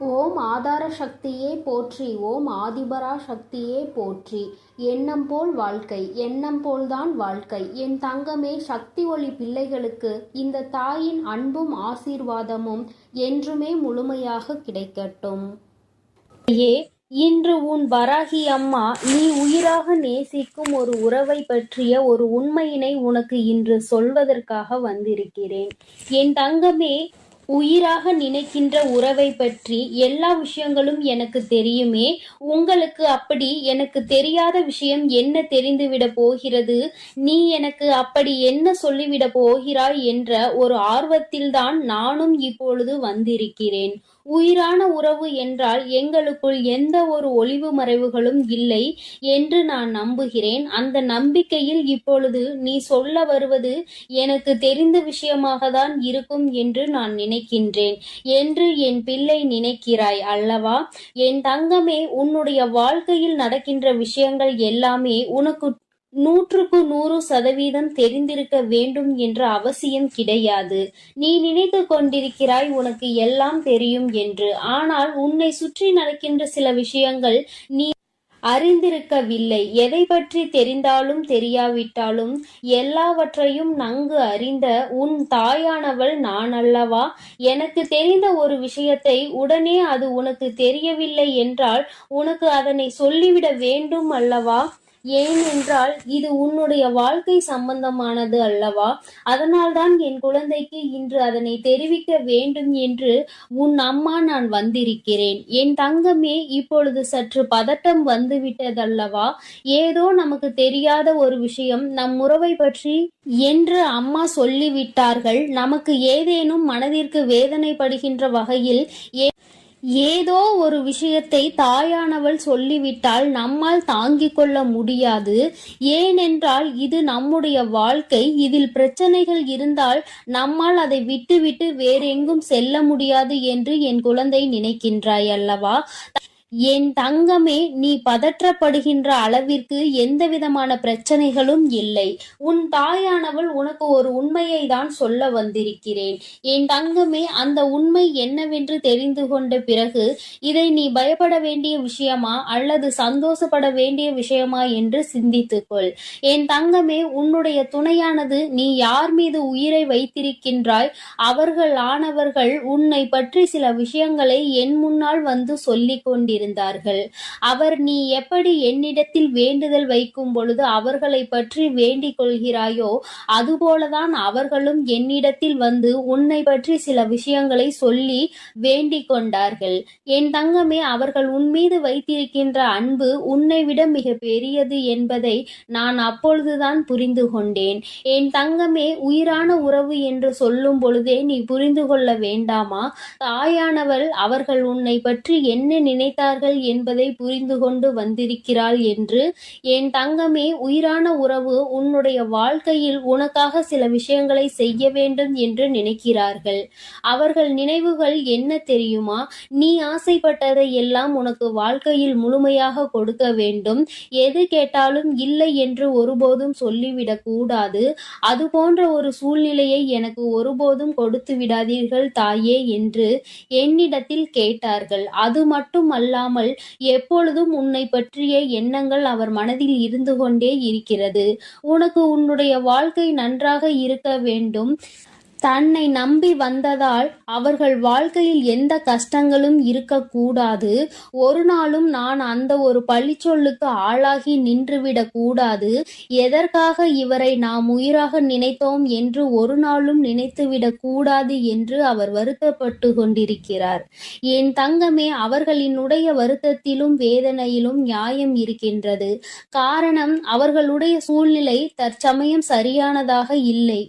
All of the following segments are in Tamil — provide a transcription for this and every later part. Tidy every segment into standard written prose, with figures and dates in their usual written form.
ஓம் ஆதார சக்தியே போற்றி, ஓம் ஆதிபரா சக்தியே போற்றி. எண்ணம் போல் வாழ்க்கை, எண்ணம் போல்தான் வாழ்க்கை. என் தங்கமே, சக்தி ஒளி பிள்ளைகளுக்கு இந்த தாயின் அன்பும் ஆசீர்வாதமும் என்றுமே முழுமையாக கிடைக்கட்டும். இன்று உன் வராகி அம்மா நீ உயிராக நேசிக்கும் ஒரு உறவை பற்றிய ஒரு உண்மையினை உனக்கு இன்று சொல்வதற்காக வந்திருக்கிறேன். என் தங்கமே, உயிராக நினைக்கின்ற உறவை பற்றி எல்லா விஷயங்களும் எனக்கு தெரியுமே. உங்களுக்கு அப்படி எனக்கு தெரியாத விஷயம் என்ன தெரிந்துவிட போகிறது? நீ எனக்கு அப்படி என்ன சொல்லிவிட போகிறாய் என்ற ஒரு ஆர்வத்தில்தான் நானும் இப்பொழுது வந்திருக்கிறேன். உயிரான உறவு என்றால் எங்களுக்குள் எந்த ஒரு ஒளிவு மறைவுகளும் இல்லை என்று நான் நம்புகிறேன். அந்த நம்பிக்கையில் இப்பொழுது நீ சொல்ல வருவது எனக்கு தெரிந்த விஷயமாக தான் இருக்கும் என்று நான் நினைக்கின்றேன் என்று என் பிள்ளை நினைக்கிறாய் அல்லவா? என் தங்கமே, உன்னுடைய வாழ்க்கையில் நடக்கின்ற விஷயங்கள் எல்லாமே உனக்கு 100% தெரிந்திருக்க வேண்டும் என்ற அவசியம் கிடையாது. நீ நினைத்து கொண்டிருக்கிறாய் உனக்கு எல்லாம் தெரியும் என்று. ஆனால் உன்னை சுற்றி நடக்கின்ற சில விஷயங்கள் நீ அறிந்திருக்கவில்லை. எதை பற்றி தெரிந்தாலும் தெரியாவிட்டாலும் எல்லாவற்றையும் நன்கு அறிந்த உன் தாயானவள் நான் அல்லவா? எனக்கு தெரிந்த ஒரு விஷயத்தை உடனே அது உனக்கு தெரியவில்லை என்றால் உனக்கு அதனை சொல்லிவிட வேண்டும் அல்லவா? ஏனென்றால் இது உன்னுடைய வாழ்க்கை சம்பந்தமானது அல்லவா? அதனால்தான் என் குழந்தைக்கு இன்று அதனை தெரிவிக்க வேண்டும் என்று உன் அம்மா நான் வந்திருக்கிறேன். என் தங்கமே, இப்பொழுது சற்று பதட்டம் வந்துவிட்டதல்லவா? ஏதோ நமக்கு தெரியாத ஒரு விஷயம் நம் உறவை பற்றி என்று அம்மா சொல்லிவிட்டார்கள். நமக்கு ஏதேனும் மனதிற்கு வேதனைப்படுகின்ற வகையில் ஏதோ ஒரு விஷயத்தை தாயானவள் சொல்லிவிட்டால் நம்மால் தாங்கிக் கொள்ள முடியாது. ஏனென்றால் இது நம்முடைய வாழ்க்கை. இதில் பிரச்சனைகள் இருந்தால் நம்மால் அதை விட்டுவிட்டு வேறெங்கும் செல்ல முடியாது என்று என் குழந்தை நினைக்கின்றாய் அல்லவா? என் தங்கமே, நீ பதற்றப்படுகின்ற அளவிற்கு எந்த விதமான பிரச்சனைகளும் இல்லை. உன் தாயானவள் உனக்கு ஒரு உண்மையை தான் சொல்ல வந்திருக்கிறேன். என் தங்கமே, அந்த உண்மை என்னவென்று தெரிந்து கொண்ட பிறகு இதை நீ பயப்பட வேண்டிய விஷயமா அல்லது சந்தோஷப்பட வேண்டிய விஷயமா என்று சிந்தித்துக்கொள். என் தங்கமே, உன்னுடைய துணையானது நீ யார் மீது உயிரை வைத்திருக்கின்றாய் அவர்களானவர்கள் உன்னை பற்றி சில விஷயங்களை என் முன்னால் வந்து சொல்லிக் கொண்டிருந்தார்கள். அவர் நீ எப்படி என்னிடத்தில் வேண்டுதல் வைக்கும் பொழுது அவர்களை பற்றி வேண்டிக் கொள்கிறாயோ அதுபோலதான் அவர்களும் என்னிடத்தில் வந்து உன்னை பற்றி சில விஷயங்களை சொல்லி வேண்டிக் கொண்டார்கள். என் தங்கமே, அவர்கள் உன் மீது வைத்திருக்கின்ற அன்பு உன்னை விட மிக பெரியது என்பதை நான் அப்பொழுதுதான் புரிந்து கொண்டேன். என் தங்கமே, உயிரான உறவு என்று சொல்லும் பொழுதே நீ புரிந்து கொள்ள வேண்டாமா? தாயானவள் அவர்கள் உன்னை பற்றி என்ன நினைத்தார்கள் என்பதை புரிந்து கொண்டு வந்திருக்கிறாள் என்று. என் தங்கமே, உயிரான உறவு உன்னுடைய வாழ்க்கையில் உனக்காக சில விஷயங்களை செய்ய வேண்டும் என்று நினைக்கிறார்கள். அவர்கள் நினைவுகள் என்ன தெரியுமா? நீ ஆசைப்பட்டதை எல்லாம் உனக்கு வாழ்க்கையில் முழுமையாக கொடுக்க வேண்டும். எது கேட்டாலும் இல்லை என்று ஒருபோதும் சொல்லிவிடக் கூடாது. அது போன்ற ஒரு சூழ்நிலையை எனக்கு ஒருபோதும் கொடுத்து விடாதீர்கள் தாயே என்று என்னிடத்தில் கேட்டார்கள். அது மட்டும் அல்லாமல் எப்பொழுதும் உன்னை பற்றிய எண்ணங்கள் அவர் மனதில் இருந்து கொண்டே இருக்கிறது. உனக்கு உன்னுடைய வாழ்க்கை நன்றாக இருக்க வேண்டும். தன்னை நம்பி வந்ததால் அவர்கள் வாழ்க்கையில் எந்த கஷ்டங்களும் இருக்கக்கூடாது. ஒரு நாளும் நான் அந்த ஒரு பழிச்சொல்லுக்கு ஆளாகி நின்றுவிடக் கூடாது. எதற்காக இவரை நாம் உயிராக நினைத்தோம் என்று ஒரு நாளும் நினைத்துவிடக் கூடாது என்று அவர் வருத்தப்பட்டு கொண்டிருக்கிறார். என் தங்கமே, அவர்களினுடைய வருத்தத்திலும் வேதனையிலும் நியாயம் இருக்கின்றது. காரணம், அவர்களுடைய சூழ்நிலை தற்சமயம் சரியானதாக இல்லை.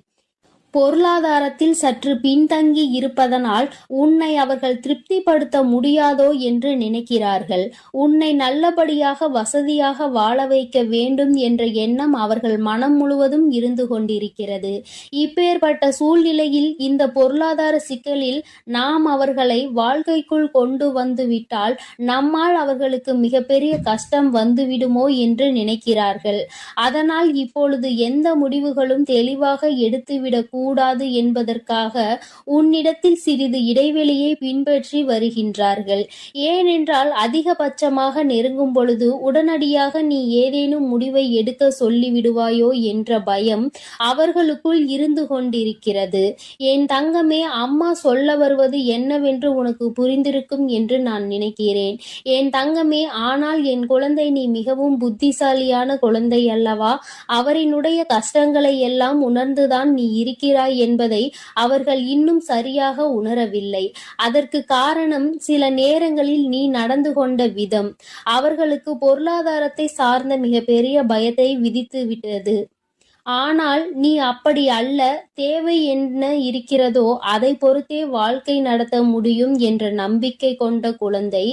பொருளாதாரத்தில் சற்று பின்தங்கி இருப்பதனால் உன்னை அவர்கள் திருப்திப்படுத்த முடியாதோ என்று நினைக்கிறார்கள். உன்னை நல்லபடியாக வசதியாக வாழ வைக்க வேண்டும் என்ற எண்ணம் அவர்கள் மனம் முழுவதும் இருந்து கொண்டிருக்கிறது. இப்பேற்பட்ட சூழ்நிலையில் இந்த பொருளாதார சிக்கலில் நாம் அவர்களை வாழ்க்கைக்குள் கொண்டு வந்து விட்டால் நம்மால் அவர்களுக்கு மிகப்பெரிய கஷ்டம் வந்துவிடுமோ என்று நினைக்கிறார்கள். அதனால் இப்பொழுது எந்த முடிவுகளும் தெளிவாக எடுத்துவிடக்கூடாது கூடாது என்பதற்காக உன்னிடத்தில் சிறிது இடைவெளியை பின்பற்றி வருகின்றார்கள். ஏனென்றால் அதிகபட்சமாக நெருங்கும் பொழுது உடனடியாக நீ ஏதேனும் முடிவை எடுக்க சொல்லிவிடுவாயோ என்ற பயம் அவர்களுக்குள் இருந்து கொண்டிருக்கிறது. என் தங்கமே, அம்மா சொல்ல வருவது என்னவென்று உனக்கு புரிந்திருக்கும் என்று நான் நினைக்கிறேன். என் தங்கமே, ஆனால் என் குழந்தை, நீ மிகவும் புத்திசாலியான குழந்தை அல்லவா? அவரினுடைய கஷ்டங்களை எல்லாம் உணர்ந்துதான் நீ இருக்கிறாய் என்பதை அவர்கள் இன்னும் சரியாக உணரவில்லை. அதற்கு காரணம் சில நேரங்களில் நீ நடந்து கொண்ட விதம் அவர்களுக்கு பொருளாதாரத்தை சார்ந்த மிகப்பெரிய பயத்தை விதித்து விட்டது. ஆனால் நீ அப்படி அல்ல. தேவை என்ன இருக்கிறதோ அதை பொறுத்தே வாழ்க்கை நடத்த முடியும் என்ற நம்பிக்கை கொண்ட குழந்தை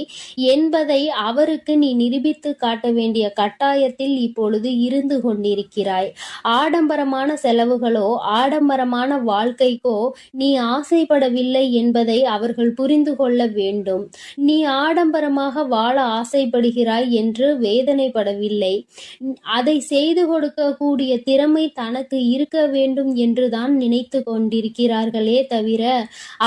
என்பதை அவருக்கு நீ நிரூபித்து காட்ட வேண்டிய கட்டாயத்தில் இப்பொழுது இருந்து கொண்டிருக்கிறாய். ஆடம்பரமான செலவுகளோ ஆடம்பரமான வாழ்க்கைக்கோ நீ ஆசைப்படவில்லை என்பதை அவர்கள் புரிந்து கொள்ள வேண்டும். நீ ஆடம்பரமாக வாழ ஆசைப்படுகிறாய் என்று வேதனைப்படவில்லை. அதை செய்து கொடுக்கக்கூடிய திறமை தனக்கு இருக்க வேண்டும் என்றுதான் நினைத்து கொண்டிருக்கிறார்களே தவிர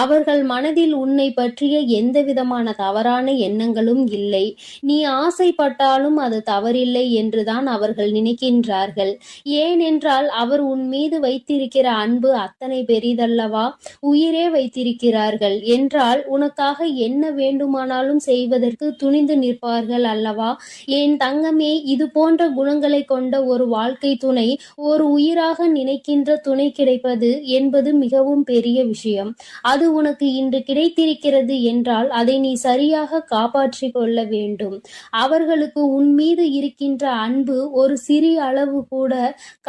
அவர்கள் மனதில் உன்னை பற்றிய எந்த விதமான தவறான எண்ணங்களும் இல்லை. நீ ஆசைப்பட்டாலும் அது தவறில்லை என்றுதான் அவர்கள் நினைக்கின்றார்கள். ஏனென்றால் அவர் உன் மீது வைத்திருக்கிற அன்பு அத்தனை பெரிதல்லவா? உயிரே வைத்திருக்கிறார்கள் என்றால் உனக்காக என்ன வேண்டுமானாலும் செய்வதற்கு துணிந்து நிற்பார்கள் அல்லவா? என் தங்கமே, இது போன்ற குணங்களை கொண்ட ஒரு வாழ்க்கை துணை, ஒரு உயிராக நினைக்கின்ற துணை கிடைப்பது என்பது மிகவும் பெரிய விஷயம். அது உனக்கு இன்று கிடைத்திருக்கிறது என்றால் அதை நீ சரியாக காப்பாற்றி கொள்ள வேண்டும். அவர்களுக்கு உன் மீது இருக்கின்ற அன்பு ஒரு சிறிய அளவு கூட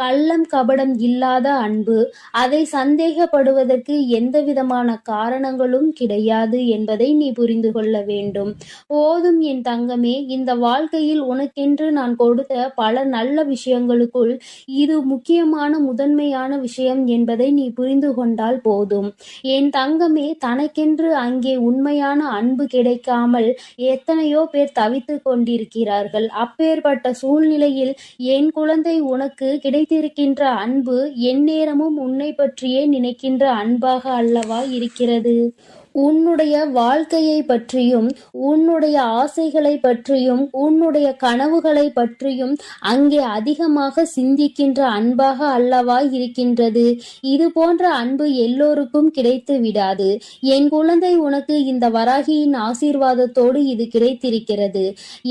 கள்ளம் கபடம் இல்லாத அன்பு. அதை சந்தேகப்படுவதற்கு எந்த விதமான காரணங்களும் கிடையாது என்பதை நீ புரிந்து கொள்ள வேண்டும். போதும் என் தங்கமே, இந்த வாழ்க்கையில் உனக்கென்று நான் கொடுத்த பல நல்ல விஷயங்களுக்குள் இது முக்கியமான முதன்மையான விஷயம் என்பதை நீ புரிந்து கொண்டால் போதும். என் தங்கமே, தனக்கென்று அங்கே உண்மையான அன்பு கிடைக்காமல் எத்தனையோ பேர் தவித்துக் கொண்டிருக்கிறார்கள். அப்பேற்பட்ட சூழ்நிலையில் என் குழந்தை, உனக்கு கிடைத்திருக்கின்ற அன்பு எந்நேரமும் உன்னை பற்றியே நினைக்கின்ற அன்பாக அல்லவா இருக்கிறது? உன்னுடைய வாழ்க்கையை பற்றியும் உன்னுடைய ஆசைகளை பற்றியும் உன்னுடைய கனவுகளை பற்றியும் அங்கே அதிகமாக சிந்திக்கின்ற அன்பாக அல்லவா இருக்கின்றது. இது போன்ற அன்பு எல்லோருக்கும் கிடைத்து விடாது. என் குழந்தை, உனக்கு இந்த வராகியின் ஆசீர்வாதத்தோடு இது கிடைத்திருக்கிறது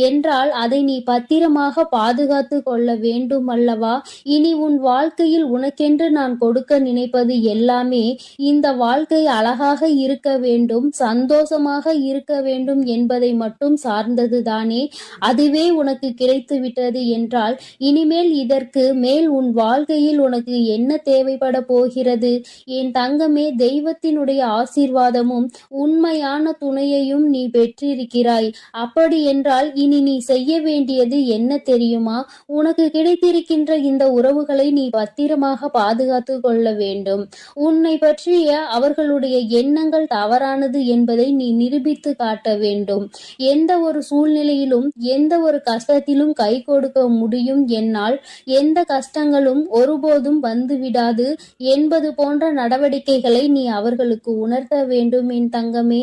என்றால் அதை நீ பத்திரமாக பாதுகாத்து கொள்ள வேண்டும் அல்லவா? இனி உன் வாழ்க்கையில் உனக்கென்று நான் கொடுக்க நினைப்பது எல்லாமே இந்த வாழ்க்கை அழகாக இருக்க வேண்டும், சந்தோஷமாக இருக்க வேண்டும் என்பதை மட்டும் சார்ந்ததுதானே. அதுவே உனக்கு கிடைத்து விட்டது என்றால் இனிமேல் இதற்கு மேல் உன் வாழ்க்கையில் உனக்கு என்ன தேவைப்பட போகிறது? என் தங்கமே, தெய்வத்தினுடைய ஆசீர்வாதமும் உண்மையான துணையையும் நீ பெற்றிருக்கிறாய். அப்படி என்றால் இனி நீ செய்ய வேண்டியது என்ன தெரியுமா? உனக்கு கிடைத்திருக்கின்ற இந்த உறவுகளை நீ பத்திரமாக பாதுகாத்து கொள்ள வேண்டும். உன்னை பற்றிய அவர்களுடைய எண்ணங்கள் தவறானது என்பதை நீ நிரூபித்து காட்ட வேண்டும். எந்த ஒரு சூழ்நிலையிலும் எந்த ஒரு கஷ்டத்திலும் கை கொடுக்க முடியும் என்னால், எந்த கஷ்டங்களும் ஒருபோதும் வந்துவிடாது என்பது போன்ற நடவடிக்கைகளை நீ அவர்களுக்கு உணர்த்த வேண்டும் என் தங்கமே.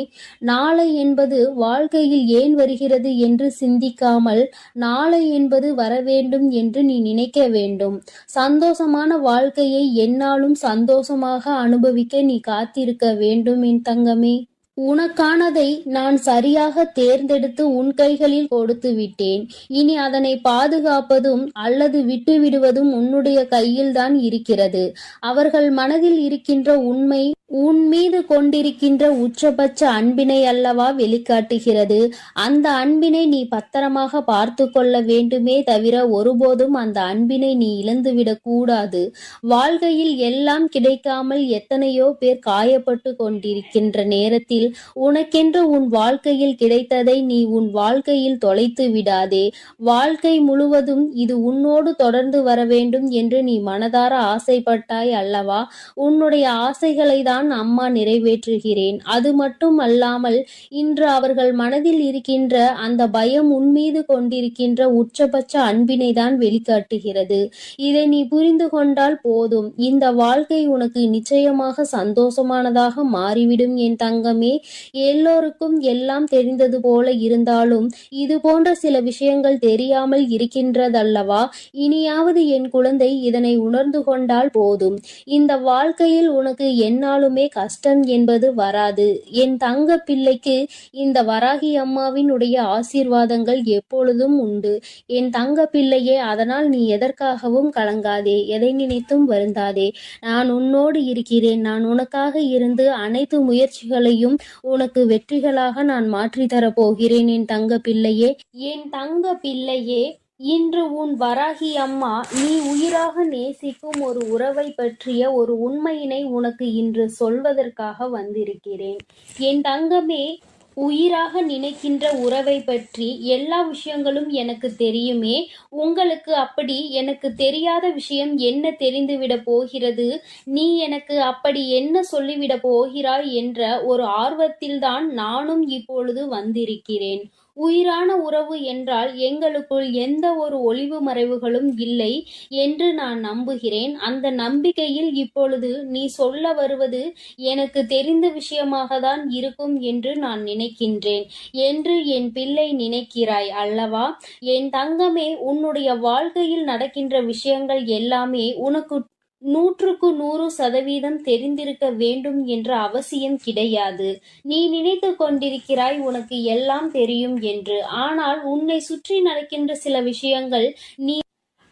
நாளை என்பது வாழ்க்கையில் ஏன் வருகிறது என்று சிந்திக்காமல் நாளை என்பது வர வேண்டும் என்று நீ நினைக்க வேண்டும். சந்தோஷமான வாழ்க்கையை எந்நாளும் சந்தோஷமாக அனுபவிக்க நீ காத்திருக்க வேண்டும் என் தங்கமே. உனக்கானதை நான் சரியாக தேர்ந்தெடுத்து உன் கைகளில் கொடுத்து விட்டேன். இனி அதனை பாதுகாப்பதும் அல்லது விட்டுவிடுவதும் உன்னுடைய கையில்தான் இருக்கிறது. அவர்கள் மனதில் இருக்கின்ற உண்மை உன் மீது கொண்டிருக்கின்ற உச்சபட்ச அன்பினை அல்லவா வெளிக்காட்டுகிறது. அந்த அன்பினை நீ பத்திரமாக பார்த்து கொள்ள வேண்டுமே தவிர ஒருபோதும் அந்த அன்பினை நீ இழந்துவிடக் கூடாது. வாழ்க்கையில் எல்லாம் கிடைக்காமல் எத்தனையோ பேர் காயப்பட்டு கொண்டிருக்கின்ற நேரத்தில் உனக்கென்று உன் வாழ்க்கையில் கிடைத்ததை நீ உன் வாழ்க்கையில் தொலைத்து விடாதே. வாழ்க்கை முழுவதும் இது உன்னோடு தொடர்ந்து வர வேண்டும் என்று நீ மனதார ஆசைப்பட்டாய் அல்லவா? உன்னுடைய ஆசைகளை தான் தான் அம்மா நிறைவேற்றுகிறேன். அது மட்டும் அல்லாமல் இன்று அவர்கள் மனதில் இருக்கின்ற அந்த பயம் உன்மீது கொண்டிருக்கின்ற உச்சபட்ச அன்பினை தான் வெளிக்காட்டுகிறது. இதை நீ புரிந்து கொண்டால் போதும், இந்த வாழ்க்கை உனக்கு நிச்சயமாக சந்தோஷமானதாக மாறிவிடும் என் தங்கமே. எல்லோருக்கும் எல்லாம் தெரிந்தது போல இருந்தாலும் இது போன்ற சில விஷயங்கள் தெரியாமல் இருக்கின்றதல்லவா? இனியாவது என் குழந்தை இதனை உணர்ந்து கொண்டால் போதும். இந்த வாழ்க்கையில் உனக்கு எந்நாளுமே கஷ்டம் என்பது வராது. என் தங்க பிள்ளைக்கு இந்த வராகி அம்மாவினுடைய ஆசீர்வாதங்கள் எப்பொழுதும் உண்டு. என் தங்க பிள்ளையே, அதனால் நீ எதற்காகவும் கலங்காதே, எதை நினைத்தும் வருந்தாதே. நான் உன்னோடு இருக்கிறேன். நான் உனக்காக இருந்து அனைத்து முயற்சிகளையும் உனக்கு வெற்றிகளாக நான் மாற்றித்தரப் போகிறேன் என் தங்க பிள்ளையே. என் தங்க பிள்ளையே, இன்று உன் வராகி அம்மா நீ உயிராக நேசிக்கும் ஒரு உறவை பற்றிய ஒரு உண்மையினை உனக்கு இன்று சொல்வதற்காக வந்திருக்கிறேன். என் தங்கமே, உயிராக நினைக்கின்ற உறவை பற்றி எல்லா விஷயங்களும் எனக்கு தெரியுமே. உங்களுக்கு அப்படி எனக்கு தெரியாத விஷயம் என்ன தெரிந்துவிட போகிறது? நீ எனக்கு அப்படி என்ன சொல்லிவிட போகிறாய் என்ற ஒரு ஆர்வத்தில்தான் நானும் இப்பொழுது வந்திருக்கிறேன். உயிரான உறவு என்றால் எங்களுக்குள் எந்த ஒரு ஒளிவு மறைவுகளும் இல்லை என்று நான் நம்புகிறேன். அந்த நம்பிக்கையில் இப்பொழுது நீ சொல்ல வருவது எனக்கு தெரிந்த விஷயமாக தான் இருக்கும் என்று நான் நினைக்கின்றேன் என்று என் பிள்ளை நினைக்கிறாய் அல்லவா? என் தங்கமே, உன்னுடைய வாழ்க்கையில் நடக்கின்ற விஷயங்கள் எல்லாமே உனக்கு 100% தெரிந்திருக்க வேண்டும் என்ற அவசியம் கிடையாது. நீ நினைத்து கொண்டிருக்கிறாய் உனக்கு எல்லாம் தெரியும் என்று. ஆனால் உன்னை சுற்றி நடக்கின்ற சில விஷயங்கள் நீ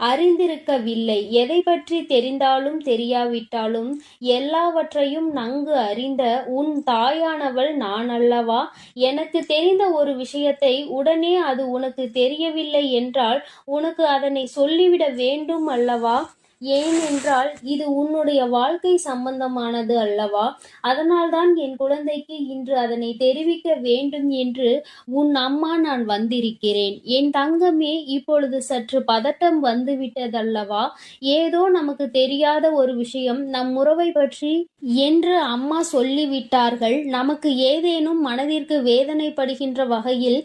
அறிந்திருக்கவில்லை. எதை பற்றி தெரிந்தாலும் தெரியாவிட்டாலும் எல்லாவற்றையும் நன்கு அறிந்த உன் தாயானவள் நான் அல்லவா? எனக்கு தெரிந்த ஒரு விஷயத்தை உடனே அது உனக்கு தெரியவில்லை என்றால் உனக்கு அதனை சொல்லிவிட வேண்டும் அல்லவா? ஏனென்றால் இது உன்னுடைய வாழ்க்கை சம்பந்தமானது அல்லவா? அதனால்தான் என் குழந்தைக்கு இன்று அதனை தெரிவிக்க வேண்டும் என்று உன் அம்மா நான் வந்திருக்கிறேன். என் தங்கமே, இப்பொழுது சற்று பதட்டம் வந்துவிட்டதல்லவா? ஏதோ நமக்கு தெரியாத ஒரு விஷயம் நம் உறவை பற்றி என்று அம்மா சொல்லிவிட்டார்கள். நமக்கு ஏதேனும் மனதிற்கு வேதனைப்படுகின்ற வகையில்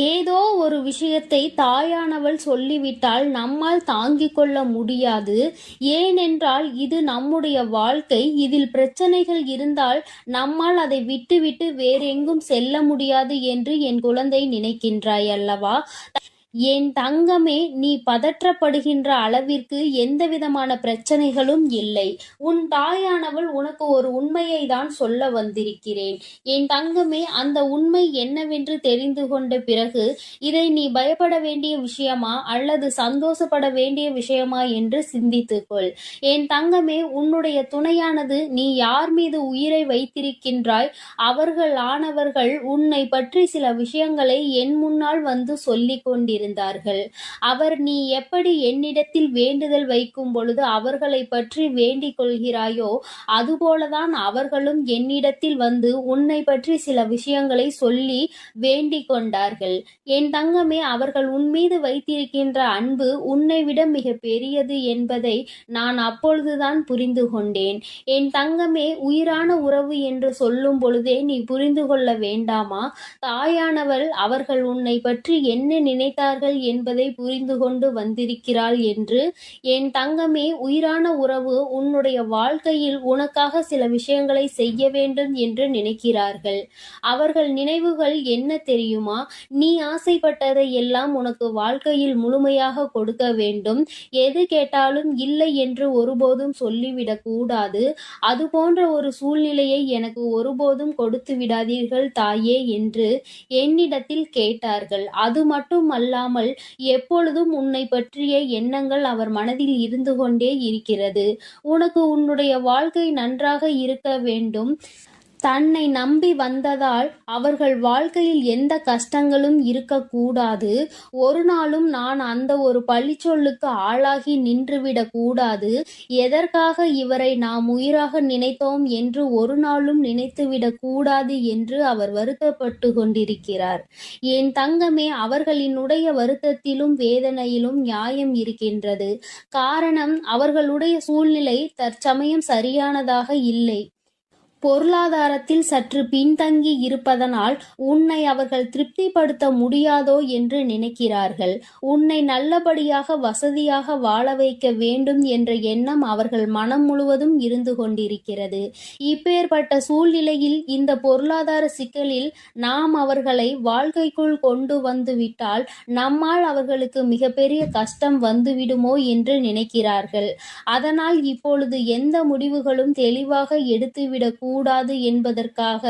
ஏதோ ஒரு விஷயத்தை தாயானவள் சொல்லிவிட்டால் நம்மால் தாங்கிக் கொள்ள முடியாது. ஏனென்றால் இது நம்முடைய வாழ்க்கை. இதில் பிரச்சனைகள் இருந்தால் நம்மால் அதை விட்டுவிட்டு வேறெங்கும் செல்ல முடியாது என்று என் குழந்தை நினைக்கின்றாய் அல்லவா? என் தங்கமே, நீ பதற்றப்படுகின்ற அளவிற்கு எந்தவிதமான பிரச்சனைகளும் இல்லை. உன் தாயானவள் உனக்கு ஒரு உண்மையை தான் சொல்ல வந்திருக்கிறேன். என் தங்கமே, அந்த உண்மை என்னவென்று தெரிந்து கொண்ட பிறகு இதை நீ பயப்பட வேண்டிய விஷயமா அல்லது சந்தோஷப்பட வேண்டிய விஷயமா என்று சிந்தித்துக்கொள். என் தங்கமே, உன்னுடைய துணையானது நீ யார் மீது உயிரை வைத்திருக்கின்றாய் அவர்கள் ஆனவர்கள் உன்னை பற்றி சில விஷயங்களை என் முன்னால் வந்து சொல்லிக் கொண்டிருந்தார்கள். அவர் நீ எப்படி என்னிடத்தில் வேண்டுதல் வைக்கும் பொழுது அவர்களை பற்றி வேண்டிக் கொள்கிறாயோ அதுபோலதான் அவர்களும் என்னிடத்தில் வந்து உன்னை பற்றி சில விஷயங்களை சொல்லி வேண்டிக் கொண்டார்கள். என் தங்கமே, அவர்கள் உன்மீது வைத்திருக்கின்ற அன்பு உன்னை விட மிக பெரியது என்பதை நான் அப்பொழுதுதான் புரிந்து கொண்டேன். என் தங்கமே, உயிரான உறவு என்று சொல்லும் பொழுதே நீ புரிந்து கொள்ள வேண்டாமா? தாயானவள் அவர்கள் உன்னை பற்றி என்ன நினைத்தார்கள் என்பதை புரிந்து கொண்டு வந்திருக்கிறாள் என்று. என் தங்கமே, உயிரான உறவு உன்னுடைய வாழ்க்கையில் உனக்காக சில விஷயங்களை செய்ய வேண்டும் என்று நினைக்கிறார்கள். அவர்கள் நினைவுகள் என்ன தெரியுமா? நீ ஆசைப்பட்டதை எல்லாம் உனக்கு வாழ்க்கையில் முழுமையாக கொடுக்க வேண்டும். எது கேட்டாலும் இல்லை என்று ஒருபோதும் சொல்லிவிடக் கூடாது. அது போன்ற ஒரு சூழ்நிலையை எனக்கு ஒருபோதும் கொடுத்து விடாதீர்கள் தாயே என்று என்னிடத்தில் கேட்டார்கள். அது மட்டும் அல்லாமல் எப்பொழுதும் உன்னை பற்றிய எண்ணங்கள் அவர் மனதில் இருந்து கொண்டே இருக்கிறது. உனக்கு உன்னுடைய வாழ்க்கை நன்றாக இருக்க வேண்டும். தன்னை நம்பி வந்ததால் அவர்கள் வாழ்க்கையில் எந்த கஷ்டங்களும் இருக்கக்கூடாது. ஒரு நாளும் நான் அந்த ஒரு பழிச்சொல்லுக்கு ஆளாகி நின்றுவிடக் கூடாது. எதற்காக இவரை நாம் உயிராக நினைத்தோம் என்று ஒரு நாளும் நினைத்துவிடக் கூடாது என்று அவர் வருத்தப்பட்டு கொண்டிருக்கிறார். என் தங்கமே, அவர்களினுடைய வருத்தத்திலும் வேதனையிலும் நியாயம் இருக்கின்றது. காரணம், அவர்களுடைய சூழ்நிலை தற்சமயம் சரியானதாக இல்லை. பொருளாதாரத்தில் சற்று பின்தங்கி இருப்பதனால் உன்னை அவர்கள் திருப்திப்படுத்த முடியாதோ என்று நினைக்கிறார்கள். உன்னை நல்லபடியாக வசதியாக வாழ வைக்க வேண்டும் என்ற எண்ணம் அவர்கள் மனம் முழுவதும் இருந்து கொண்டிருக்கிறது. இப்பேற்பட்ட சூழ்நிலையில் இந்த பொருளாதார சிக்கலில் நாம் அவர்களை வாழ்க்கைக்குள் கொண்டு வந்து விட்டால் நம்மால் அவர்களுக்கு மிகப்பெரிய கஷ்டம் வந்துவிடுமோ என்று நினைக்கிறார்கள். அதனால் இப்பொழுது எந்த முடிவுகளும் தெளிவாக எடுத்துவிடக் கூடாது என்பதற்காக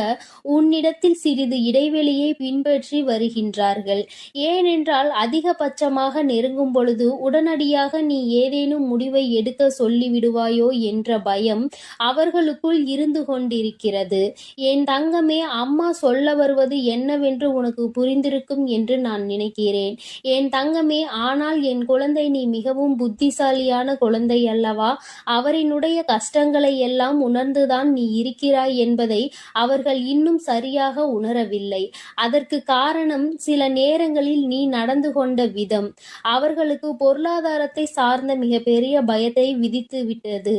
உன்னிடத்தில் சிறிது இடைவெளியை பின்பற்றி வருகின்றார்கள். ஏனென்றால் அதிகபட்சமாக நெருங்கும் பொழுது உடனடியாக நீ ஏதேனும் முடிவை எடுக்க சொல்லிவிடுவாயோ என்ற பயம் அவர்களுக்குள் இருந்து கொண்டிருக்கிறது. என் தங்கமே, அம்மா சொல்ல வருவது என்னவென்று உனக்கு புரிந்திருக்கும் என்று நான் நினைக்கிறேன். என் தங்கமே, ஆனால் என் குழந்தை, நீ மிகவும் புத்திசாலியான குழந்தை அல்லவா? அவரினுடைய கஷ்டங்களை எல்லாம் உணர்ந்துதான் நீ இருக்கிறாய் என்பதை அவர்கள் இன்னும் சரியாக உணரவில்லை. அதற்கு காரணம் சில நேரங்களில் நீ நடந்து கொண்ட விதம் அவர்களுக்கு பொருளாதாரத்தை சார்ந்த மிகப்பெரிய பயத்தை விதித்து விட்டது.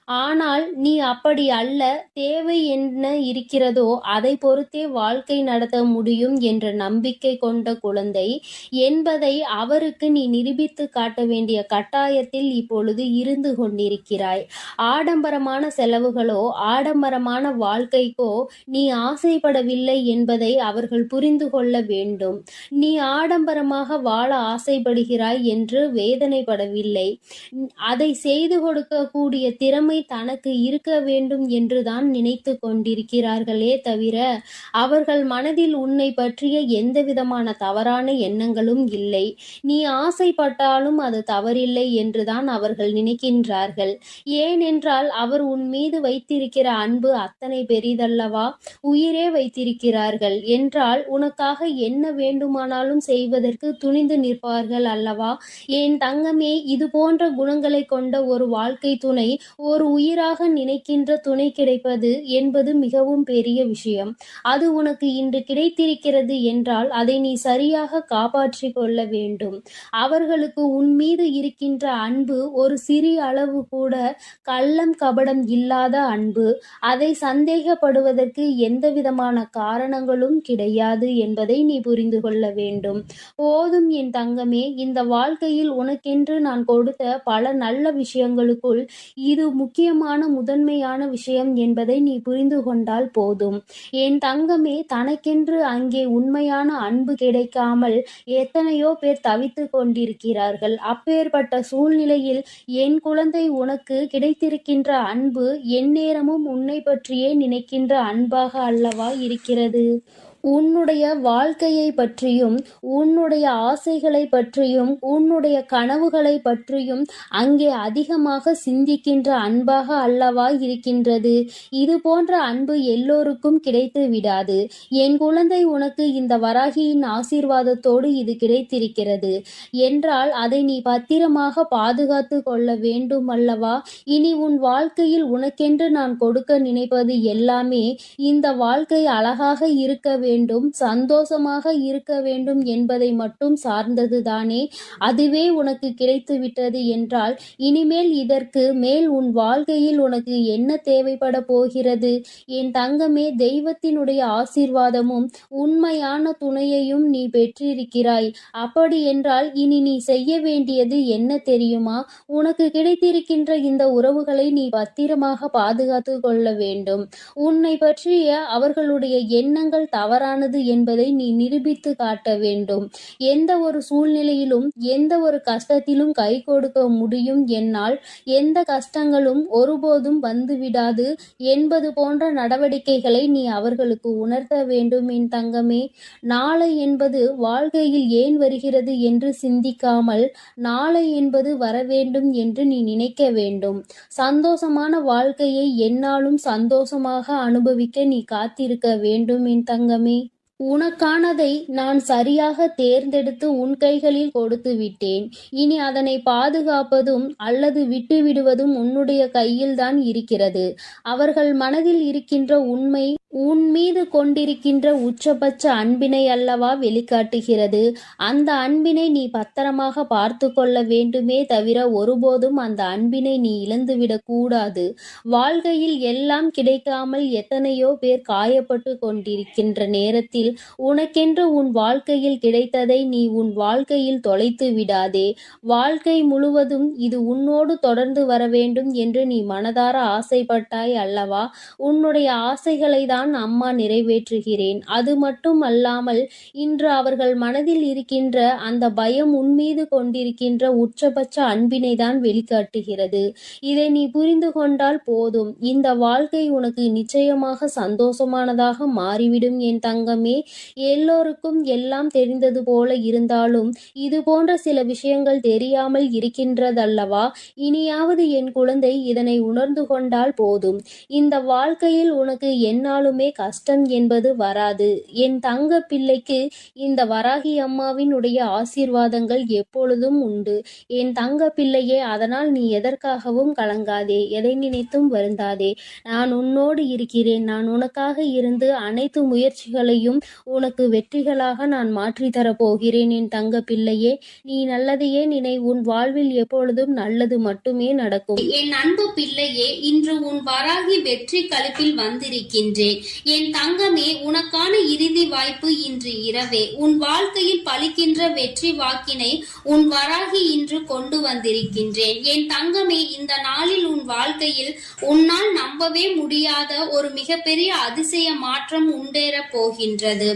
ஆனால் நீ அப்படி அல்ல. தேவை என்ன இருக்கிறதோ அதை பொறுத்தே வாழ்க்கை நடத்த முடியும் என்ற நம்பிக்கை கொண்ட குழந்தை என்பதை அவருக்கு நீ நிரூபித்து காட்ட வேண்டிய கட்டாயத்தில் இப்பொழுது இருந்து கொண்டிருக்கிறாய். ஆடம்பரமான செலவுகளோ ஆடம்பரமான வாழ்க்கைக்கோ நீ ஆசைப்படவில்லை என்பதை அவர்கள் புரிந்து கொள்ள வேண்டும். நீ ஆடம்பரமாக வாழ ஆசைப்படுகிறாய் என்று வேதனைப்படவில்லை. அதை செய்து கொடுக்கக்கூடிய திறமை தனக்கு இருக்க வேண்டும் என்றுதான் நினைத்து கொண்டிருக்கிறார்களே தவிர அவர்கள் மனதில் உன்னை பற்றிய எந்தவிதமான தவறான எண்ணங்களும் இல்லை. நீ ஆசைப்பட்டாலும் அது தவறில்லை என்றுதான் அவர்கள் நினைக்கின்றார்கள். ஏனென்றால் அவர் உன் மீது வைத்திருக்கிற அன்பு அத்தனை பெரிதல்லவா? உயிரே வைத்திருக்கிறார்கள் என்றால் உனக்காக என்ன வேண்டுமானாலும் செய்வதற்கு துணிந்து நிற்பார்கள் அல்லவா? என் தங்கமே, இது போன்ற குணங்களை கொண்ட ஒரு வாழ்க்கை துணை, ஒரு உயிராக நினைக்கின்ற துணை கிடைப்பது என்பது மிகவும் பெரிய விஷயம். அது உனக்கு இன்று கிடைத்திருக்கிறது என்றால் அதை நீ சரியாக காப்பாற்றி கொள்ள வேண்டும். அவர்களுக்கு உன் மீது இருக்கின்ற அன்பு ஒரு சிறிய அளவு கூட கள்ளம் கபடம் இல்லாத அன்பு. அதை சந்தேகப்படுவதற்கு எந்த விதமான காரணங்களும் கிடையாது என்பதை நீ புரிந்து கொள்ள வேண்டும். போதும் என் தங்கமே, இந்த வாழ்க்கையில் உனக்கென்று நான் கொடுத்த பல நல்ல விஷயங்களுக்குள் இது முக்கியமான முதன்மையான விஷயம் என்பதை நீ புரிந்து கொண்டால் போதும். என் தங்கமே, தனக்கென்று அங்கே உண்மையான அன்பு கிடைக்காமல் எத்தனையோ பேர் தவித்து கொண்டிருக்கிறார்கள். அப்பேற்பட்ட சூழ்நிலையில் என் குழந்தை, உனக்கு கிடைத்திருக்கின்ற அன்பு எந்நேரமும் உன்னை பற்றியே நினைக்கின்ற அன்பாக அல்லவா இருக்கிறது? உன்னுடைய வாழ்க்கையை பற்றியும் உன்னுடைய ஆசைகளை பற்றியும் உன்னுடைய கனவுகளை பற்றியும் அங்கே அதிகமாக சிந்திக்கின்ற அன்பாக அல்லவா இருக்கின்றது. இது போன்ற அன்பு எல்லோருக்கும் கிடைத்து விடாது. என் குழந்தை, உனக்கு இந்த வராகியின் ஆசீர்வாதத்தோடு இது கிடைத்திருக்கிறது என்றால் அதை நீ பத்திரமாக பாதுகாத்து கொள்ள வேண்டும் அல்லவா? இனி உன் வாழ்க்கையில் உனக்கென்று நான் கொடுக்க நினைப்பது எல்லாமே இந்த வாழ்க்கை அழகாக இருக்க வேண்டும், சந்தோஷமாக இருக்க வேண்டும் என்பதை மட்டும் சார்ந்ததுதானே. அதுவே உனக்கு கிடைத்து விட்டது என்றால் இனிமேல் இதற்கு மேல் உன் வாழ்க்கையில் உனக்கு என்ன தேவைப்பட போகிறது? என் தங்கமே, தெய்வத்தினுடைய ஆசீர்வாதமும் உண்மையான துணையையும் நீ பெற்றிருக்கிறாய். அப்படி என்றால் இனி நீ செய்ய வேண்டியது என்ன தெரியுமா? உனக்கு கிடைத்திருக்கின்ற இந்த உறவுகளை நீ பத்திரமாக பாதுகாத்து கொள்ள வேண்டும். உன்னை பற்றிய அவர்களுடைய எண்ணங்கள் தவறானது என்பதை நீ நிரூபித்து காட்ட வேண்டும். எந்த ஒரு சூழ்நிலையிலும் எந்த ஒரு கஷ்டத்திலும் கை கொடுக்க முடியும் என்னால், எந்த கஷ்டங்களும் ஒருபோதும் வந்துவிடாது என்பது போன்ற நடவடிக்கைகளை நீ அவர்களுக்கு உணர்த்த வேண்டும் என் தங்கமே. நாளை என்பது வாழ்க்கையில் ஏன் வருகிறது என்று சிந்திக்காமல் நாளை என்பது வரவேண்டும் என்று நீ நினைக்க வேண்டும். சந்தோஷமான வாழ்க்கையை எந்நாளும் சந்தோஷமாக அனுபவிக்க நீ காத்திருக்க வேண்டும் என் தங்கமே. உனக்கானதை நான் சரியாக தேர்ந்தெடுத்து உன் கைகளில் கொடுத்து விட்டேன். இனி அதனை பாதுகாப்பதும் அல்லது விட்டுவிடுவதும் உன்னுடைய கையில்தான் இருக்கிறது. அவர்கள் மனதில் இருக்கின்ற உண்மை உன் மீது கொண்டிருக்கின்ற உச்சபட்ச அன்பினை அல்லவா வெளிக்காட்டுகிறது. அந்த அன்பினை நீ பத்திரமாக பார்த்து கொள்ள வேண்டுமே தவிர ஒருபோதும் அந்த அன்பினை நீ இழந்துவிடக் கூடாது. வாழ்க்கையில் எல்லாம் கிடைக்காமல் எத்தனையோ பேர் காயப்பட்டு கொண்டிருக்கின்ற நேரத்தில் உனக்கென்று உன் வாழ்க்கையில் கிடைத்ததை நீ உன் வாழ்க்கையில் தொலைத்து விடாதே. வாழ்க்கை முழுவதும் இது உன்னோடு தொடர்ந்து வர வேண்டும் என்று நீ மனதார ஆசைப்பட்டாய் அல்லவா? உன்னுடைய ஆசைகளை தான் அம்மா நிறைவேற்றுகிறேன். அது மட்டும் அல்லாமல் இன்று அவர்கள் மனதில் இருக்கின்ற அந்த பயம் உன்மீது கொண்டிருக்கின்ற உச்சபட்ச அன்பினை தான் வெளிக்காட்டுகிறது. இதை நீ புரிந்து கொண்டால் போதும். இந்த வாழ்க்கை உனக்கு நிச்சயமாக சந்தோஷமானதாக மாறிவிடும் என் தங்கமே. எல்லோருக்கும் எல்லாம் தெரிந்தது போல இருந்தாலும் இது போன்ற சில விஷயங்கள் தெரியாமல் இருக்கின்றதல்லவா? இனியாவது என் குழந்தை இதனை உணர்ந்து கொண்டால் போதும். இந்த வாழ்க்கையில் உனக்கு என்னாலுமே கஷ்டம் என்பது வராது. என் தங்க பிள்ளைக்கு இந்த வராகி அம்மாவின் உடைய ஆசீர்வாதங்கள் எப்பொழுதும் உண்டு. என் தங்க பிள்ளையே, அதனால் நீ எதற்காகவும் கலங்காதே, எதை நினைத்தும் வருந்தாதே. நான் உன்னோடு இருக்கிறேன். நான் உனக்காக இருந்து அனைத்து முயற்சிகளையும் உனக்கு வெற்றிகளாக நான் மாற்றி தரப்போகிறேன். என் தங்க பிள்ளையே, நீ நல்லதையே நினை. உன் வாழ்வில் எப்பொழுதும் நல்லது மட்டுமே நடக்கும். என் அன்பு பிள்ளையே, இன்று உன் வராகி வெற்றி களிப்பில் வந்திருக்கின்றேன். என் தங்கமே, உனக்கான இறுதி வாய்ப்பு இன்று இரவே. உன் வாழ்க்கையில் பலிக்கின்ற வெற்றி வாக்கினை உன் வராகி இன்று கொண்டு வந்திருக்கின்றேன். என் தங்கமே, இந்த நாளில் உன் வாழ்க்கையில் உன்னால் நம்பவே முடியாத ஒரு மிகப்பெரிய அதிசய மாற்றம் உண்டேற போகின்றது.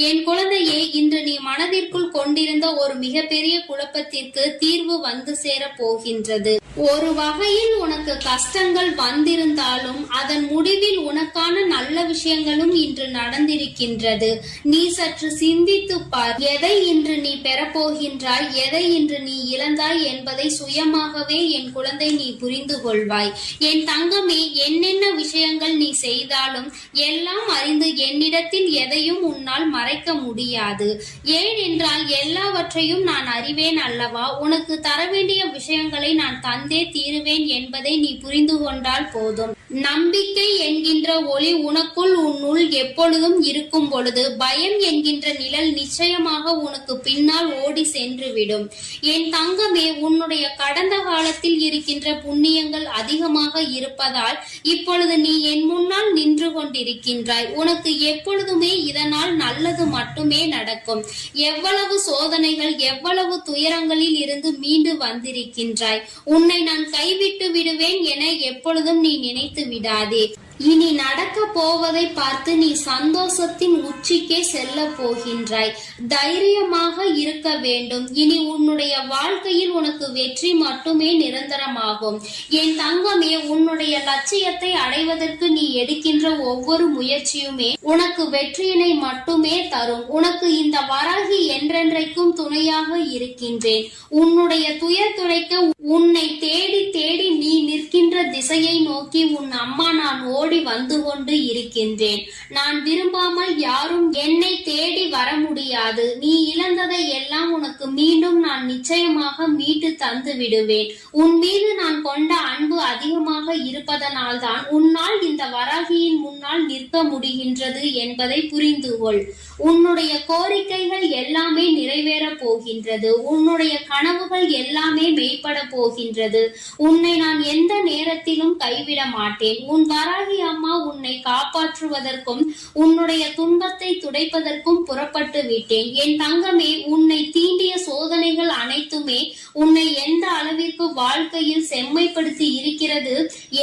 என் குழந்தையே, இன்று நீ மனதிற்குள் கொண்டிருந்த ஒரு மிகப்பெரிய குழப்பத்திற்கு தீர்வு வந்து சேர போகின்றது. ஒரு வகையில் உனக்கு கஷ்டங்கள் வந்திருந்தாலும் அதன் முடிவில் உனக்கான நல்ல விஷயங்களும் இன்று நடந்திருக்கின்றது. நீ சற்று சிந்தித்து பார். எதை இன்று நீ பெறப்போகின்றாய், எதை இன்று நீ இழந்தாய் என்பதை சுயமாகவே என் குழந்தை நீ புரிந்து கொள்வாய். என் தங்கமே, என்னென்ன விஷயங்கள் நீ செய்தாலும் எல்லாம் அறிந்து என்னிடத்தில் எதையும் உன்னால் மறைக்க முடியாது. ஏனென்றால் எல்லாவற்றையும் நான் அறிவேன் அல்லவா? உனக்கு தர வேண்டிய விஷயங்களை நான் தந்தே தீருவேன் என்பதை நீ புரிந்து கொண்டால் போதும். நம்பிக்கை என்கின்ற ஒளி உனக்குள் உன்னுள் எப்பொழுதும் இருக்கும் பொழுது பயம் என்கின்ற நிழல் நிச்சயமாக உனக்கு பின்னால் ஓடி சென்றுவிடும். என் தங்கமே, உன்னுடைய கடந்த காலத்தில் இருக்கின்ற புண்ணியங்கள் அதிகமாக இருப்பதால் இப்பொழுது நீ என் முன்னால் நின்று கொண்டிருக்கின்றாய். உனக்கு எப்பொழுதுமே இதனால் நல்லது மட்டுமே நடக்கும். எவ்வளவு சோதனைகள், எவ்வளவு துயரங்களில் இருந்து மீண்டு வந்திருக்கின்றாய். உன்னை நான் கைவிட்டு விடுவேன் என எப்பொழுதும் நீ நினைத்து விடாதே. இனி நடக்க போவதை பார்த்து நீ சந்தோஷத்தின் உச்சிக்கே செல்ல போகின்றாய். தைரியமாக இருக்க வேண்டும். இனி உன்னுடைய வாழ்க்கையில் உனக்கு வெற்றி மட்டுமே நிரந்தரமாகும். என் தங்கமே, உன்னுடைய லட்சியத்தை அடைவதற்கு நீ எடுக்கின்ற ஒவ்வொரு முயற்சியுமே உனக்கு வெற்றியினை மட்டுமே தரும். உனக்கு இந்த வராகி என்றென்றைக்கும் துணையாக இருக்கின்றேன். உன்னுடைய துயர் துடைக்க உன்னை தேடி தேடி நீ நிற்கின்ற திசையை நோக்கி உன் அம்மா நான் ஓடி வந்து கொண்டு இருக்கின்றேன். நான் விரும்பாமல் யாரும் என்னை தேடி வர முடியாது. நீ இழந்ததை எல்லாம் உனக்கு மீண்டும் நான் நிச்சயமாக மீட்டு தந்து விடுவேன். உன் மீது நான் கொண்ட அன்பு அதிகமாக இருப்பதனால் தான் உன்னால் இந்த வராகியின் முன்னால் நிற்க முடிகின்றது என்பதை புரிந்து கொள். உன்னுடைய கோரிக்கைகள் எல்லாமே நிறைவேற போகின்றது. உன்னுடைய கனவுகள் எல்லாமே மெய்ப்பட போகின்றது. உன்னை நான் எந்த நேரத்திலும் கைவிட மாட்டேன். உன் வராகி அம்மா உன்னை காப்பாற்றுவதற்கும் உன்னுடைய துன்பத்தை துடைப்பதற்கும் புறப்பட்டு விட்டேன். என் தங்கமே, உன்னை தீண்டிய சோதனைகள் அனைத்துமே உன்னை எந்த அளவிற்கு வாழ்க்கையில் செம்மைப்படுத்தி இருக்கிறது,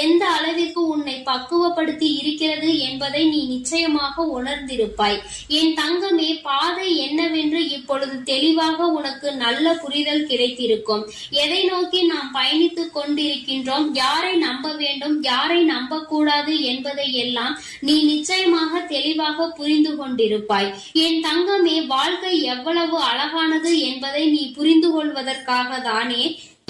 எந்த அளவிற்கு உன்னை பக்குவப்படுத்தி இருக்கிறது என்பதை நீ நிச்சயமாக உணர்ந்திருப்பாய். என் தங்கமே, பாதை என்னவென்று இப்பொழுது தெளிவாக உனக்கு நல்ல புரிதல் கிடைத்திருக்கும். எதை நோக்கி நாம் பயணித்துக் கொண்டிருக்கின்றோம், யாரை நம்ப வேண்டும், யாரை நம்பக்கூடாது என்பதை எல்லாம் நீ நிச்சயமாக தெளிவாக புரிந்து கொண்டிருப்பாய். என் தங்கமே, வாழ்க்கை எவ்வளவு அழகானது என்பதை நீ புரிந்து கொள்வதற்காக தானே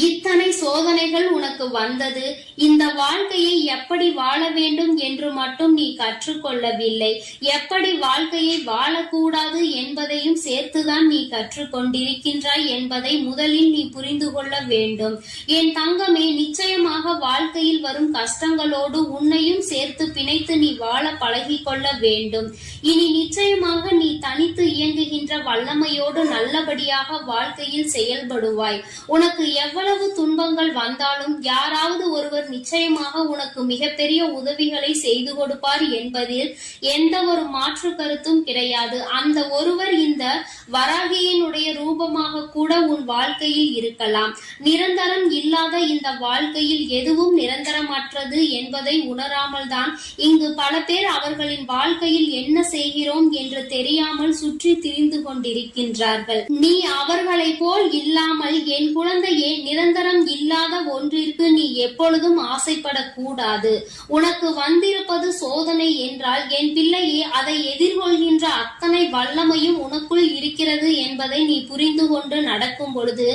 இத்தனை சோதனைகள் உனக்கு வந்தது. இந்த வாழ்க்கையை எப்படி வாழ வேண்டும் என்று மட்டும் நீ கற்றுக்கொள்ளவில்லை, எப்படி வாழ்க்கையை வாழக்கூடாது என்பதையும் சேர்த்துதான் நீ கற்றுக்கொண்டிருக்கின்றாய் என்பதை முதலில் நீ புரிந்து கொள்ள வேண்டும். என் தங்கமே, நிச்சயமாக வாழ்க்கையில் வரும் கஷ்டங்களோடு உன்னையும் சேர்த்து பிணைத்து நீ வாழ பழகி கொள்ள வேண்டும். இனி நிச்சயமாக நீ தனித்து இயங்குகின்ற வல்லமையோடு நல்லபடியாக வாழ்க்கையில் செயல்படுவாய். உனக்கு எவ்வளவு துன்பங்கள் வந்தாலும் யாராவது ஒருவர் நிச்சயமாக உனக்கு மிகப்பெரிய உதவிகளை செய்து கொடுப்பார் என்பதில் எந்த ஒரு மாற்று கருத்தும் கிடையாது. அந்த ஒருவர் இந்த வராகியினுடைய ரூபமாக கூட உன் வாழ்க்கையில் இருக்கலாம். நிரந்தரம் இல்லாத இந்த வாழ்க்கையில் எதுவும் நிரந்தரமற்றது என்பதை உணராமல் தான் இங்கு பல பேர் அவர்களின் வாழ்க்கையில் என்ன செய்கிறோம் என்று தெரியாமல் சுற்றி திரிந்து கொண்டிருக்கின்றார்கள். நீ அவர்களை போல் இல்லாமல் என் குழந்தையே, நிரந்தரம் இல்லாத ஒன்றிற்கு நீ எப்பொழுதும் ஆசைப்படக்கூடாது. உனக்கு வந்திருப்பது சோதனை என்றால் என் பிள்ளையே, அதை எதிர்கொள்கின்ற அத்தனை வல்லமையும் உனக்குள் இருக்கிறது என்பதை நீ புரிந்து கொண்டு நடக்கும் பொழுது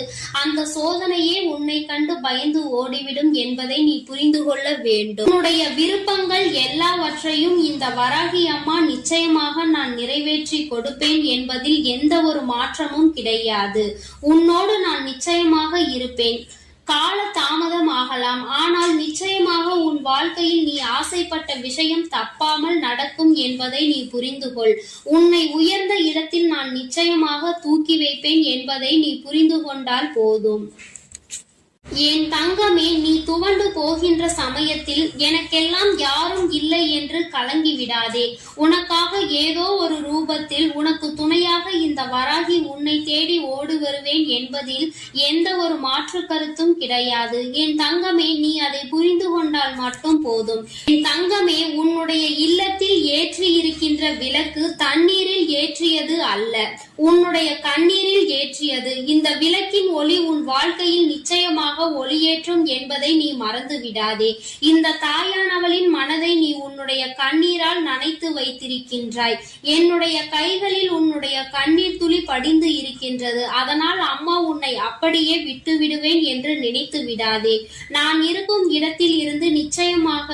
அந்த சோதனையே உன்னை கண்டு பயந்து ஓடிவிடும் என்பதை நீ புரிந்து கொள்ள வேண்டும். உன்னுடைய விருப்பங்கள் எல்லாவற்றையும் இந்த வராகி அம்மா நிச்சயமாக நான் நிறைவேற்றி கொடுப்பேன் என்பதில் எந்த ஒரு மாற்றமும் கிடையாது. உன்னோடு நான் நிச்சயமாக இருப்பேன். கால தாமதம் ஆகலாம், ஆனால் நிச்சயமாக உன் வாழ்க்கையில் நீ ஆசைப்பட்ட விஷயம் தப்பாமல் நடக்கும் என்பதை நீ புரிந்து கொள். உன்னை உயர்ந்த இடத்தில் நான் நிச்சயமாக தூக்கி வைப்பேன் என்பதை நீ புரிந்து கொண்டால் போதும். என் தங்கமே, நீ துவண்டு போகின்ற சமயத்தில் எனக்கெல்லாம் யாரும் இல்லை என்று கலங்கி விடாதே. உனக்காக ஏதோ ஒரு ரூபத்தில் உனக்கு துணையாக இந்த வராகி உன்னை தேடி ஓடி வருவேன் என்பதில் எந்த ஒரு மாற்று கருத்தும் கிடையாது. என் தங்கமே, நீ அதை புரிந்து கொண்டால் மட்டும் போதும். என் தங்கமே, உன்னுடைய இல்லத்தில் ஏற்றி இருக்கின்ற விளக்கு தண்ணீரில் ஏற்றியது அல்ல, உன்னுடைய கண்ணீரில் ஏற்றியது. இந்த விளக்கின் ஒளி உன் வாழ்க்கையில் நிச்சயமாக ஒளியேற்றும் என்பதை நீ மறந்து விடாதே. இந்த தாயானவளின் மனதை நீ உன்னுடைய கண்ணீரால் நனைத்து வைத்திருக்கின்றாய். என்னுடைய கைகளில் உன்னுடைய கண்ணீர் துளி படிந்து இருக்கின்றது. அதனால் அம்மா உன்னை அப்படியே விட்டு விடுவேன் என்று நினைத்து விடாதே. நான் இருக்கும் இடத்தில் இருந்து நிச்சயமாக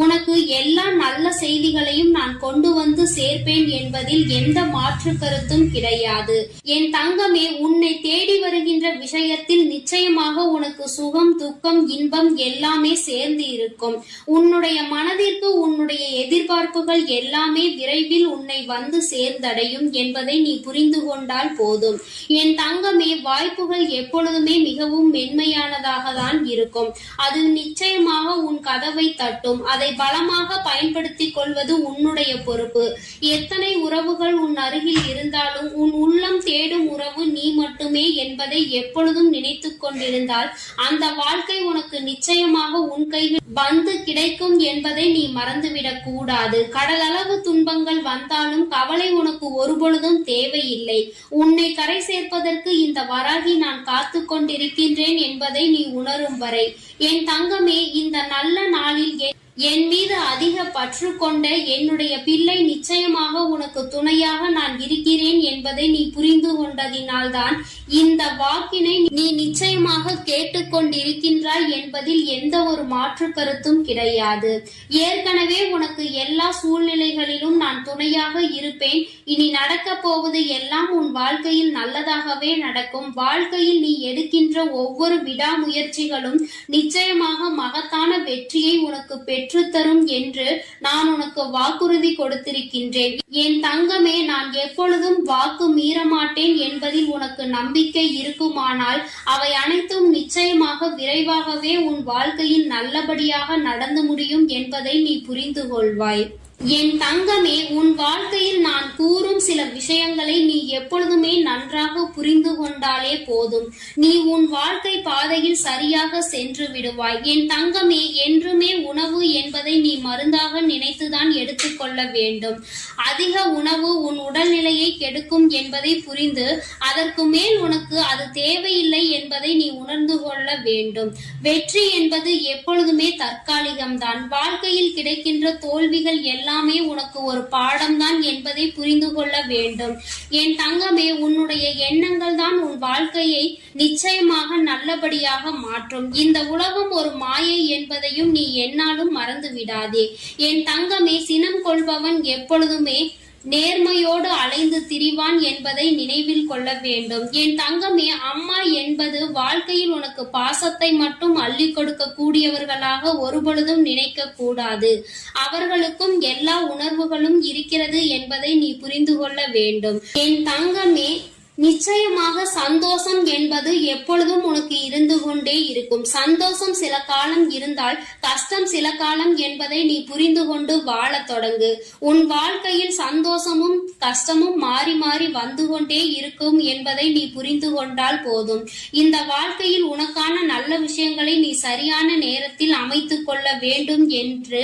உனக்கு எல்லா நல்ல செய்திகளையும் நான் கொண்டு வந்து சேர்ப்பேன் என்பதில் எந்த மாற்று கருத்தும் கிடையாது. என் தங்கமே, உன்னை தேடி வருகின்ற விஷயத்தில் நிச்சயமாக உனக்கு சுகம், துக்கம், இன்பம் எல்லாமே சேர்ந்து இருக்கும். உன்னுடைய மனதிற்கு உன்னுடைய எதிர்பார்ப்புகள் எல்லாமே விரைவில் உன்னை வந்து சேர்ந்தடையும் என்பதை நீ புரிந்து கொண்டால் போதும். என் தங்கமே, வாய்ப்புகள் எப்பொழுதுமே மிகவும் மென்மையானதாக தான் இருக்கும். அது நிச்சயமாக உன் கதவை தட்டும். அதை பலமாக பயன்படுத்திக் கொள்வது உன்னுடைய பொறுப்பு. எத்தனை உறவுகள் உன் அருகில் இருந்தாலும் உன் உள்ளம் தேடும் உறவு நீ மட்டுமே என்பதை எப்பொழுதும் நினைத்து கொண்டிருந்தால் அந்த வாழ்க்கை உனக்கு நிச்சயமாக உன் கையில் வந்து கிடைக்கும் என்பதை நீ மறந்துவிடக் கூடாது. கடலளவு துன்பங்கள் வந்தாலும் கவலை உனக்கு ஒருபொழுதும் தேவையில்லை. உன்னை கரை சேர்ப்பதற்கு இந்த வராகி நான் காத்து கொண்டிருக்கின்றேன் என்பதை நீ உணரும் வரை. என் தங்கமே, இந்த நல்ல நாளில் என் மீது அதிக பற்று கொண்ட என்னுடைய பிள்ளை நிச்சயமாக உனக்கு துணையாக நான் இருக்கிறேன் என்பதை நீ புரிந்து கொண்டதினால்தான் இந்த வாக்கினை நீ நிச்சயமாக கேட்டுக்கொண்டிருக்கின்றாய் என்பதில் எந்த ஒரு மாற்று கருத்தும் கிடையாது. ஏற்கனவே உனக்கு எல்லா சூழ்நிலைகளிலும் நான் துணையாக இருப்பேன். இனி நடக்க போவது எல்லாம் உன் வாழ்க்கையில் நல்லதாகவே நடக்கும். வாழ்க்கையில் நீ எடுக்கின்ற ஒவ்வொரு விடாமுயற்சிகளும் நிச்சயமாக மகத்தான வெற்றியை உனக்கு பெற்றுத்தரும் என்று நான் உனக்கு வாக்குறுதி கொடுத்திருக்கின்றேன். என் தங்கமே, நான் எப்பொழுதும் வாக்கு மீறமாட்டேன் என்பதில் உனக்கு நம்பிக்கை இருக்குமானால் அவை அனைத்தும் நிச்சயமாக விரைவாகவே உன் வாழ்க்கையில் நல்லபடியாக நடந்து முடியும் என்பதை நீ புரிந்து கொள்வாய். என் தங்கமே, உன் வாழ்க்கையில் நான் கூறும் சில விஷயங்களை நீ எப்பொழுதுமே நன்றாக புரிந்து கொண்டாலே போதும். நீ உன் வாழ்க்கை பாதையில் சரியாக சென்று விடுவாய். என் தங்கமே, என்றுமே உணவு என்பதை நீ மருந்தாக நினைத்துதான் எடுத்துக்கொள்ள வேண்டும். அதிக உணவு உன் உடல்நிலையை கெடுக்கும் என்பதை புரிந்து அதற்கு மேல் உனக்கு அது தேவையில்லை என்பதை நீ உணர்ந்து கொள்ள வேண்டும். வெற்றி என்பது எப்பொழுதுமே தற்காலிகம்தான். வாழ்க்கையில் கிடைக்கின்ற தோல்விகள் எல்லாம் எல்லாமே உனக்கு ஒரு பாடம்தான் என்பதை புரிந்து கொள்ள வேண்டும். என் தங்கமே, உன்னுடைய எண்ணங்கள் தான் உன் வாழ்க்கையை நிச்சயமாக நல்லபடியாக மாற்றும். இந்த உலகம் ஒரு மாயை என்பதையும் நீ என்னாலும் மறந்து விடாதே. என் தங்கமே, சினம் கொள்பவன் எப்பொழுதுமே நேர்மையோடு அலைந்து திரிவான் என்பதை நினைவில் கொள்ள வேண்டும். என் தங்கமே, அம்மா என்பது வாழ்க்கையில் உனக்கு பாசத்தை மட்டும் அள்ளி கொடுக்க கூடியவர்களாக ஒருபொழுதும் நினைக்க கூடாது. அவர்களுக்கும் எல்லா உணர்வுகளும் இருக்கிறது என்பதை நீ புரிந்து கொள்ள வேண்டும். என் தங்கமே, நிச்சயமாக சந்தோஷம் என்பது எப்பொழுதும் உனக்கு இருந்து கொண்டே இருக்கும். சந்தோஷம் சில காலம் இருந்தால் கஷ்டம் சில காலம் என்பதை நீ புரிந்து கொண்டு வாழத் தொடங்கு. உன் வாழ்க்கையில் சந்தோஷமும் கஷ்டமும் மாறி மாறி வந்து கொண்டே இருக்கும் என்பதை நீ புரிந்து கொண்டால் போதும். இந்த வாழ்க்கையில் உனக்கான நல்ல விஷயங்களை நீ சரியான நேரத்தில் அமைத்துக் கொள்ள வேண்டும் என்று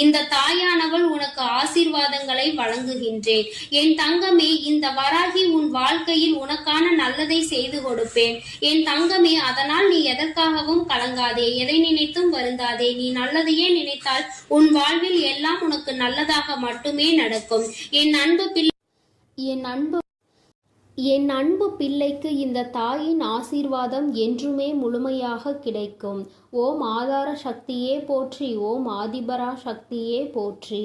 இந்த தாயானவள் உனக்கு ஆசீர்வாதங்களை வழங்குகின்றேன். என் தங்கமே, இந்த வராகி உன் வாழ்க்கையில் உனக்கான நல்லதை செய்து கொடுப்பேன். என் தங்கமே, அதனால் நீ எதற்காகவும் கலங்காதே, எதை நினைத்தும் வருந்தாதே. நீ நல்லதையே நினைத்தால் உன் வாழ்வில் எல்லாம் உனக்கு நல்லதாக மட்டுமே நடக்கும். என் அன்பு பிள்ளைக்கு இந்த தாயின் ஆசீர்வாதம் என்றுமே முழுமையாக கிடைக்கும். ஓம் ஆதார சக்தியே போற்றி, ஓம் ஆதிபரா சக்தியே போற்றி.